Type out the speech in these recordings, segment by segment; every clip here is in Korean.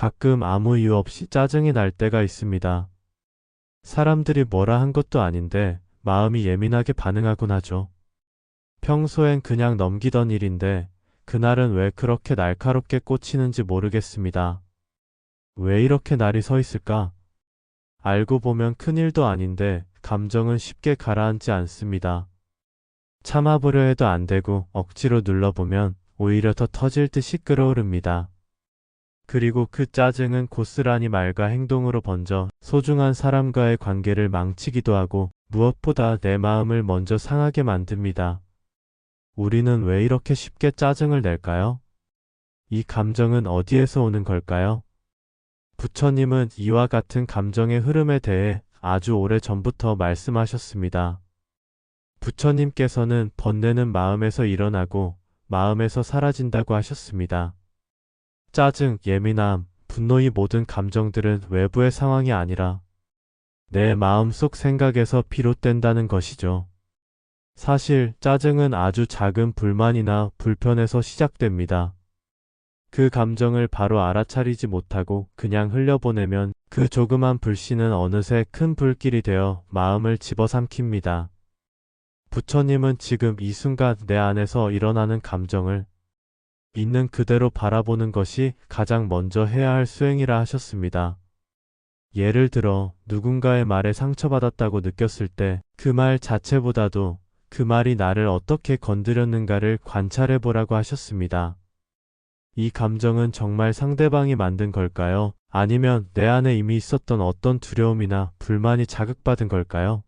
가끔 아무 이유 없이 짜증이 날 때가 있습니다. 사람들이 뭐라 한 것도 아닌데 마음이 예민하게 반응하곤 하죠. 평소엔 그냥 넘기던 일인데 그날은 왜 그렇게 날카롭게 꽂히는지 모르겠습니다. 왜 이렇게 날이 서 있을까? 알고 보면 큰일도 아닌데 감정은 쉽게 가라앉지 않습니다. 참아보려 해도 안 되고 억지로 눌러보면 오히려 더 터질 듯이 끓어오릅니다. 그리고 그 짜증은 고스란히 말과 행동으로 번져 소중한 사람과의 관계를 망치기도 하고 무엇보다 내 마음을 먼저 상하게 만듭니다. 우리는 왜 이렇게 쉽게 짜증을 낼까요? 이 감정은 어디에서 오는 걸까요? 부처님은 이와 같은 감정의 흐름에 대해 아주 오래 전부터 말씀하셨습니다. 부처님께서는 번뇌는 마음에서 일어나고 마음에서 사라진다고 하셨습니다. 짜증, 예민함, 분노 이 모든 감정들은 외부의 상황이 아니라 내 마음속 생각에서 비롯된다는 것이죠. 사실 짜증은 아주 작은 불만이나 불편에서 시작됩니다. 그 감정을 바로 알아차리지 못하고 그냥 흘려보내면 그 조그만 불씨는 어느새 큰 불길이 되어 마음을 집어삼킵니다. 부처님은 지금 이 순간 내 안에서 일어나는 감정을 있는 그대로 바라보는 것이 가장 먼저 해야 할 수행이라 하셨습니다. 예를 들어 누군가의 말에 상처받았다고 느꼈을 때 그 말 자체보다도 그 말이 나를 어떻게 건드렸는가를 관찰해 보라고 하셨습니다. 이 감정은 정말 상대방이 만든 걸까요? 아니면 내 안에 이미 있었던 어떤 두려움이나 불만이 자극받은 걸까요?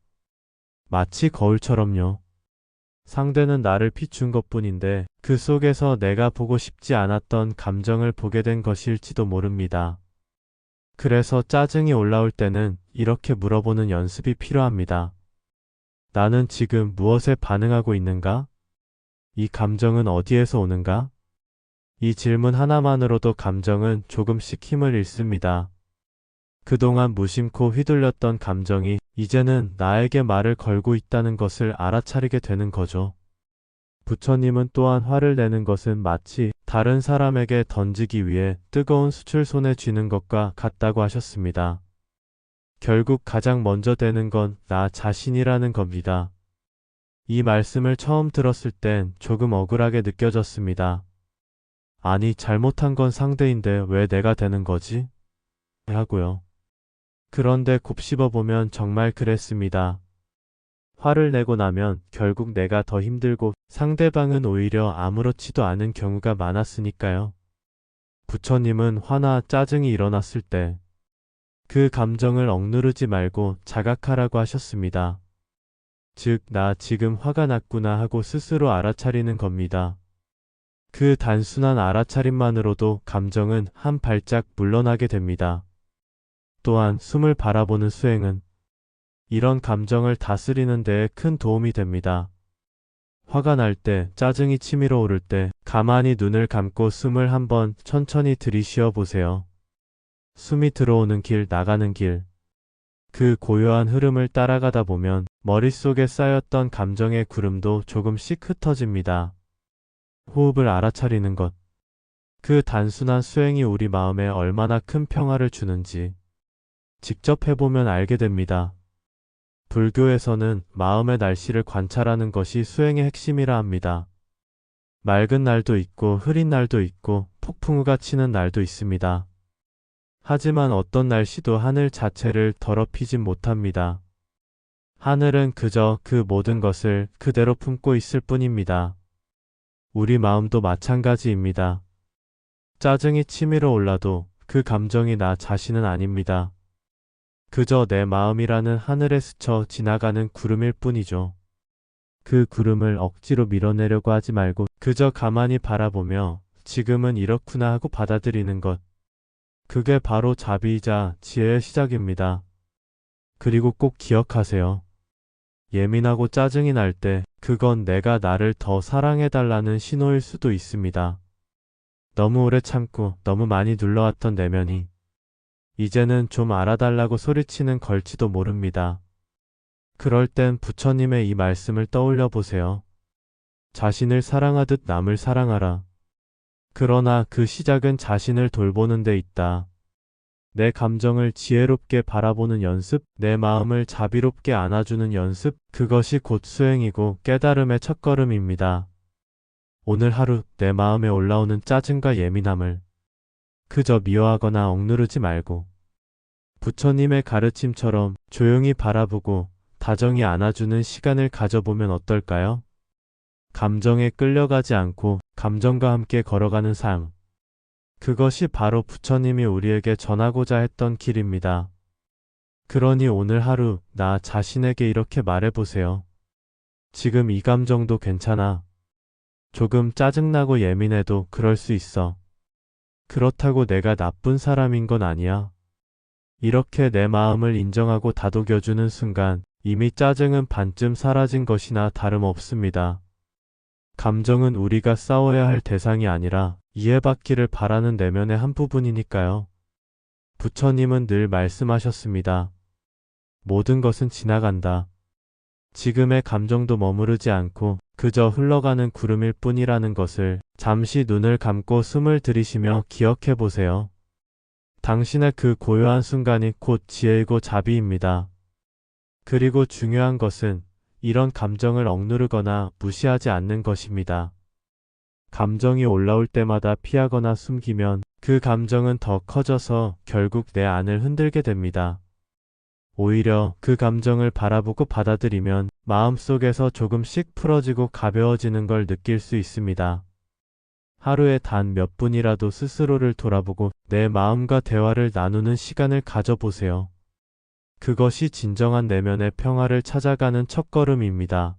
마치 거울처럼요. 상대는 나를 비춘 것뿐인데 그 속에서 내가 보고 싶지 않았던 감정을 보게 된 것일지도 모릅니다. 그래서 짜증이 올라올 때는 이렇게 물어보는 연습이 필요합니다. 나는 지금 무엇에 반응하고 있는가? 이 감정은 어디에서 오는가? 이 질문 하나만으로도 감정은 조금씩 힘을 잃습니다. 그동안 무심코 휘둘렸던 감정이 이제는 나에게 말을 걸고 있다는 것을 알아차리게 되는 거죠. 부처님은 또한 화를 내는 것은 마치 다른 사람에게 던지기 위해 뜨거운 숯을 손에 쥐는 것과 같다고 하셨습니다. 결국 가장 먼저 되는 건 나 자신이라는 겁니다. 이 말씀을 처음 들었을 땐 조금 억울하게 느껴졌습니다. 아니, 잘못한 건 상대인데 왜 내가 되는 거지? 하고요. 그런데 곱씹어보면 정말 그랬습니다. 화를 내고 나면 결국 내가 더 힘들고 상대방은 오히려 아무렇지도 않은 경우가 많았으니까요. 부처님은 화나 짜증이 일어났을 때 그 감정을 억누르지 말고 자각하라고 하셨습니다. 즉, 나 지금 화가 났구나 하고 스스로 알아차리는 겁니다. 그 단순한 알아차림만으로도 감정은 한 발짝 물러나게 됩니다. 또한 숨을 바라보는 수행은 이런 감정을 다스리는 데에 큰 도움이 됩니다. 화가 날 때, 짜증이 치밀어 오를 때 가만히 눈을 감고 숨을 한번 천천히 들이쉬어 보세요. 숨이 들어오는 길, 나가는 길. 그 고요한 흐름을 따라가다 보면 머릿속에 쌓였던 감정의 구름도 조금씩 흩어집니다. 호흡을 알아차리는 것. 그 단순한 수행이 우리 마음에 얼마나 큰 평화를 주는지 직접 해보면 알게 됩니다. 불교에서는 마음의 날씨를 관찰하는 것이 수행의 핵심이라 합니다. 맑은 날도 있고 흐린 날도 있고 폭풍우가 치는 날도 있습니다. 하지만 어떤 날씨도 하늘 자체를 더럽히진 못합니다. 하늘은 그저 그 모든 것을 그대로 품고 있을 뿐입니다. 우리 마음도 마찬가지입니다. 짜증이 치밀어 올라도 그 감정이 나 자신은 아닙니다. 그저 내 마음이라는 하늘에 스쳐 지나가는 구름일 뿐이죠. 그 구름을 억지로 밀어내려고 하지 말고 그저 가만히 바라보며 지금은 이렇구나 하고 받아들이는 것. 그게 바로 자비이자 지혜의 시작입니다. 그리고 꼭 기억하세요. 예민하고 짜증이 날 때 그건 내가 나를 더 사랑해달라는 신호일 수도 있습니다. 너무 오래 참고 너무 많이 눌러왔던 내면이 이제는 좀 알아달라고 소리치는 걸지도 모릅니다. 그럴 땐 부처님의 이 말씀을 떠올려 보세요. 자신을 사랑하듯 남을 사랑하라. 그러나 그 시작은 자신을 돌보는 데 있다. 내 감정을 지혜롭게 바라보는 연습, 내 마음을 자비롭게 안아주는 연습, 그것이 곧 수행이고 깨달음의 첫걸음입니다. 오늘 하루 내 마음에 올라오는 짜증과 예민함을 그저 미워하거나 억누르지 말고 부처님의 가르침처럼 조용히 바라보고 다정히 안아주는 시간을 가져보면 어떨까요? 감정에 끌려가지 않고 감정과 함께 걸어가는 삶. 그것이 바로 부처님이 우리에게 전하고자 했던 길입니다. 그러니 오늘 하루 나 자신에게 이렇게 말해보세요. 지금 이 감정도 괜찮아. 조금 짜증나고 예민해도 그럴 수 있어. 그렇다고 내가 나쁜 사람인 건 아니야. 이렇게 내 마음을 인정하고 다독여주는 순간 이미 짜증은 반쯤 사라진 것이나 다름없습니다. 감정은 우리가 싸워야 할 대상이 아니라 이해받기를 바라는 내면의 한 부분이니까요. 부처님은 늘 말씀하셨습니다. 모든 것은 지나간다. 지금의 감정도 머무르지 않고 그저 흘러가는 구름일 뿐이라는 것을 잠시 눈을 감고 숨을 들이쉬며 기억해 보세요. 당신의 그 고요한 순간이 곧 지혜이고 자비입니다. 그리고 중요한 것은 이런 감정을 억누르거나 무시하지 않는 것입니다. 감정이 올라올 때마다 피하거나 숨기면 그 감정은 더 커져서 결국 내 안을 흔들게 됩니다. 오히려 그 감정을 바라보고 받아들이면 마음속에서 조금씩 풀어지고 가벼워지는 걸 느낄 수 있습니다. 하루에 단 몇 분이라도 스스로를 돌아보고 내 마음과 대화를 나누는 시간을 가져보세요. 그것이 진정한 내면의 평화를 찾아가는 첫걸음입니다.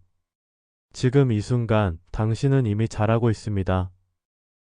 지금 이 순간 당신은 이미 잘하고 있습니다.